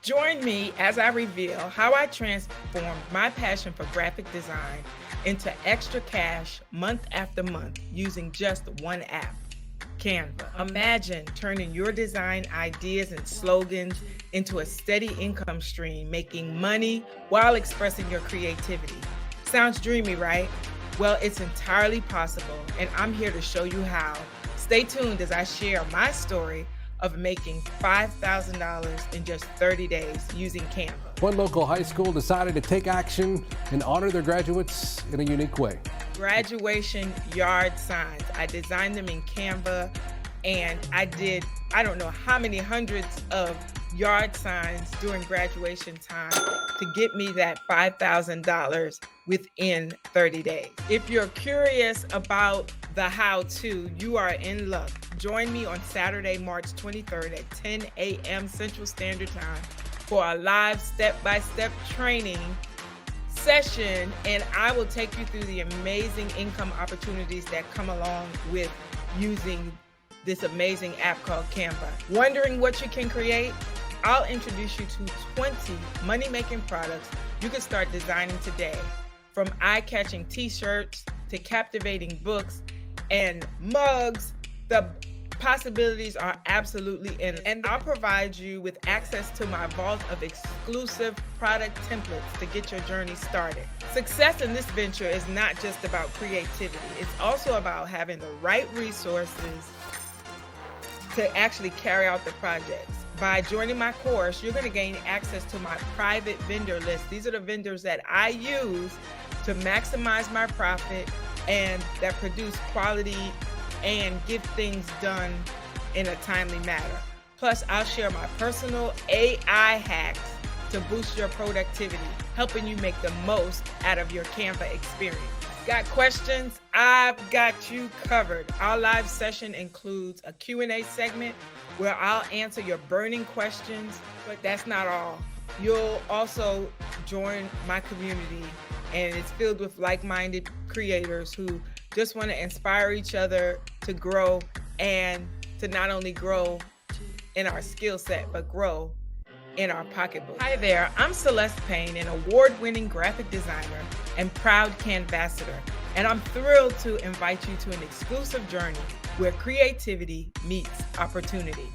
Join me as I reveal how I transformed my passion for graphic design into extra cash month after month using just one app, Canva. Imagine turning your design ideas and slogans into a steady income stream, making money while expressing your creativity. Sounds dreamy, right? Well, it's entirely possible, and I'm here to show you how. Stay tuned as I share my story of making $5,000 in just 30 days using Canva. One local high school decided to take action and honor their graduates in a unique way. Graduation yard signs. I designed them in Canva, and I did, I don't know how many hundreds of yard signs during graduation time to get me that $5,000 within 30 days. If you're curious about the how-to, you are in luck. Join me on Saturday, March 23rd at 10 a.m. Central Standard Time for a live step-by-step training session, and I will take you through the amazing income opportunities that come along with using this amazing app called Canva. Wondering what you can create? I'll introduce you to 20 money-making products you can start designing today, from eye-catching t-shirts to captivating books and mugs. The possibilities are absolutely endless, and I'll provide you with access to my vault of exclusive product templates to get your journey started. Success in this venture is not just about creativity. It's also about having the right resources to actually carry out the projects. By joining my course, you're going to gain access to my private vendor list. These are the vendors that I use to maximize my profit and that produce quality and get things done in a timely manner. Plus, I'll share my personal AI hacks to boost your productivity, helping you make the most out of your Canva experience. Got questions? I've got you covered. Our live session includes a Q&A segment where I'll answer your burning questions, but that's not all. You'll also join my community, and it's filled with like-minded creators who just want to inspire each other to grow, and to not only grow in our skill set, but grow in our pocketbook. Hi there, I'm Celeste Payne, an award-winning graphic designer and proud Canvassador, and I'm thrilled to invite you to an exclusive journey where creativity meets opportunity.